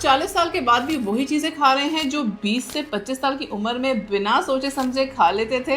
40 साल के बाद भी वही चीजें खा रहे हैं जो 20 से 25 साल की उम्र में बिना सोचे समझे खा लेते थे।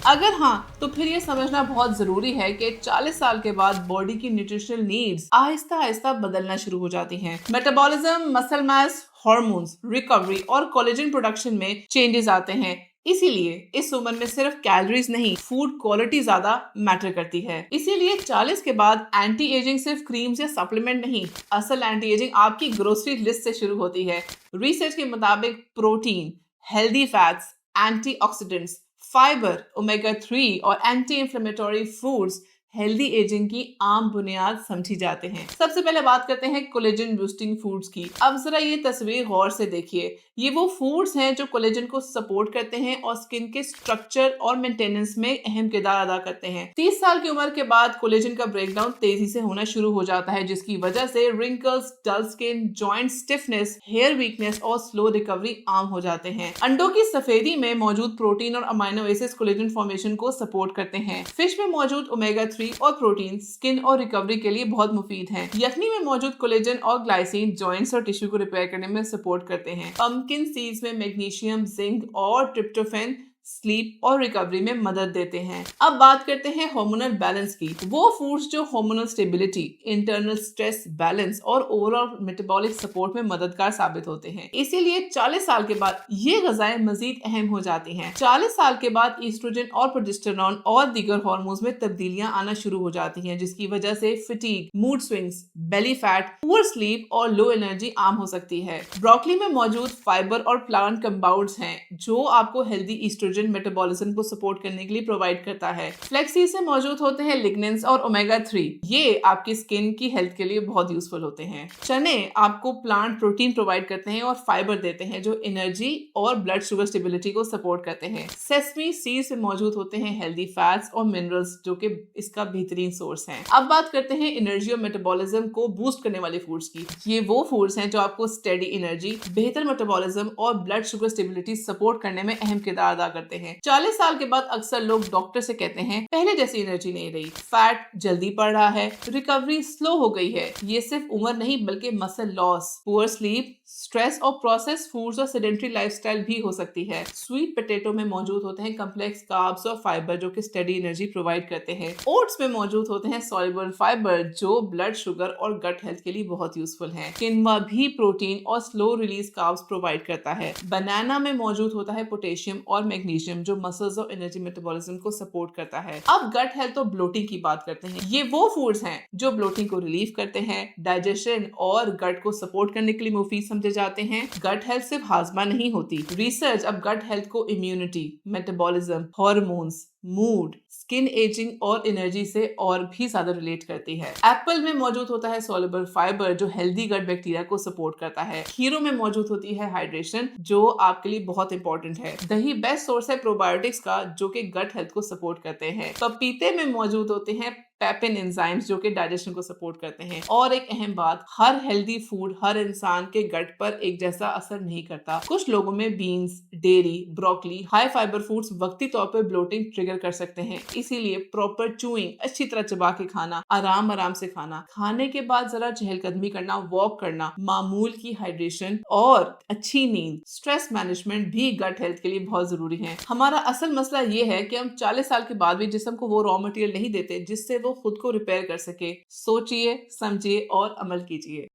अगर हाँ, तो फिर ये समझना बहुत जरूरी है कि 40 साल के बाद बॉडी की न्यूट्रिशनल नीड्स आहिस्ता आहिस्ता बदलना शुरू हो जाती हैं। Metabolism, muscle mass, hormones, recovery और कोलेजन प्रोडक्शन में चेंजेस आते हैं। इसीलिए इस उम्र में सिर्फ कैलोरीज नहीं, फूड क्वालिटी ज्यादा मैटर करती है। इसीलिए 40 के बाद एंटी एजिंग सिर्फ क्रीम्स या सप्लीमेंट नहीं, असल एंटी एजिंग आपकी ग्रोसरी लिस्ट से शुरू होती है। रिसर्च के मुताबिक protein, healthy fats, antioxidants, fibre, omega 3 और anti inflammatory foods healthy ageing की आम बुनियाद समझी जाते हैं। सबसे पहले बात करते हैं कोलेजन बूस्टिंग फूड्स की। अब जरा ये तस्वीर गौर से देखिए। ये वो फूड्स हैं जो कोलेजन को सपोर्ट करते हैं और स्किन के स्ट्रक्चर और मेंटेनेंस में अहम किरदार अदा करते हैं। 30 साल की उम्र के बाद कोलेजन का ब्रेकडाउन तेजी से होना शुरू हो जाता है, जिसकी वजह से wrinkles, dull skin, joint stiffness, hair weakness और स्लो रिकवरी आम हो जाते हैं। अंडों की सफेदी में मौजूद प्रोटीन और अमाइनो एसिड्स कोलेजन फॉर्मेशन को सपोर्ट करते हैं। फिश में मौजूद ओमेगा 3 और प्रोटीन स्किन और रिकवरी के लिए बहुत मुफीद हैं। यखनी में मौजूद कोलेजन और ग्लाइसिन जॉइंट्स और टिश्यू को रिपेयर करने में सपोर्ट करते हैं। पंपकिन सीड्स में मैग्नीशियम, जिंक और ट्रिप्टोफैन स्लीप और रिकवरी में मदद देते हैं। अब बात करते हैं हार्मोनल बैलेंस की। वो फूड्स जो hormonal stability, internal stress balance और ओवरऑल मेटाबॉलिक सपोर्ट में मददगार साबित होते हैं। इसीलिए 40 साल के बाद ये ग़िज़ाएं मजीद अहम हो जाती हैं। 40 साल के बाद ईस्ट्रोजन और प्रोजेस्टेरॉन और दीगर हार्मोन्स में तब्दीलियां आना शुरू हो जाती हैं, जिसकी वजह से fatigue, mood swings, belly fat, poor sleep और लो एनर्जी आम हो सकती है। ब्रोकली में मौजूद फाइबर और प्लांट कंपाउंड्स हैं जो आपको हेल्दी ईस्ट्रोजन मेटाबॉलिज्म को सपोर्ट करने के लिए प्रोवाइड करता है। फ्लैक्स से मौजूद होते हैं लिग्नेंस और ओमेगा 3। ये आपकी स्किन की हेल्थ के लिए बहुत यूजफुल होते हैं। चने आपको प्लांट प्रोटीन प्रोवाइड करते हैं और फाइबर देते हैं जो एनर्जी और ब्लड शुगर स्टेबिलिटी को सपोर्ट करते हैं। सेसमी सीड्स में मौजूद होते हैं हेल्दी फैट्स और मिनरल्स जो कि इसका बेहतरीन सोर्स हैं। अब बात करते हैं एनर्जी और मेटाबॉलिज्म को बूस्ट करने वाले फूड्स की। ये वो फूड्स हैं जो आपको स्टेडी एनर्जी, बेहतर मेटाबॉलिज्म और ब्लड शुगर स्टेबिलिटी सपोर्ट करने में अहम किरदार अदा करते हैं। 40 साल के बाद अक्सर लोग डॉक्टर से कहते हैं पहले जैसी एनर्जी नहीं रही, फैट जल्दी बढ़ रहा है, रिकवरी स्लो हो गई है। ये सिर्फ उम्र नहीं बल्कि muscle loss, poor sleep, stress और प्रोसेस्ड फूड्स और सेडेंटरी लाइफस्टाइल भी हो सकती है। स्वीट पोटैटो में मौजूद होते हैं कॉम्प्लेक्स कार्ब्स और फाइबर जो कि स्टेडी एनर्जी प्रोवाइड करते हैं। ओट्स में मौजूद होते हैं सॉल्युबल फाइबर जो ब्लड शुगर और गट हेल्थ के लिए बहुत यूजफुल है। किनवा भी प्रोटीन और स्लो रिलीज कार्ब्स प्रोवाइड करता है। बनाना में मौजूद होता है पोटेशियम और मैग्नीशियम जो मसल्स और एनर्जी मेटाबॉलिज्म को सपोर्ट करता है। अब गट हेल्थ और ब्लोटिंग की बात करते हैं। ये वो फूड्स हैं जो ब्लोटिंग को रिलीव करते हैं, डाइजेशन और गट को सपोर्ट करने के लिए मुफीद समझे जाते हैं। गट हेल्थ सिर्फ हाजमा नहीं होती। रिसर्च अब गट हेल्थ को immunity, metabolism, hormones, mood, skin ageing और एनर्जी से और भी ज्यादा रिलेट करती है। एप्पल में मौजूद होता है सॉल्युबल फाइबर जो हेल्दी गट बैक्टीरिया को सपोर्ट करता है। खीरों में मौजूद होती है हाइड्रेशन जो आपके लिए बहुत इंपॉर्टेंट है। दही बेस्ट सोर्स है प्रोबायोटिक्स का जो कि गट हेल्थ को सपोर्ट करते हैं। पपीते में मौजूद होते हैं पेपिन एंजाइम्स जो कि डाइजेशन को सपोर्ट करते हैं। और एक अहम बात, हर हेल्दी फूड हर इंसान के गट पर एक जैसा असर नहीं करता। कुछ लोगों में beans, dairy, broccoli, high fibre foods वक्ती तौर पर ब्लोटिंग ट्रिगर कर सकते हैं। इसीलिए प्रॉपर चूइंग, अच्छी तरह चबा के खाना, आराम से खाना, खाने के बाद जरा चहलकदमी करना, वॉक करना, मामूल की हाइड्रेशन और अच्छी नींद, स्ट्रेस मैनेजमेंट भी गट हेल्थ के लिए बहुत जरूरी है। हमारा असल मसला ये है कि हम 40 साल के बाद भी जिस्म को वो रॉ मटेरियल नहीं देते जिससे वो खुद को रिपेयर कर सके। सोचिए, समझिए और अमल कीजिए।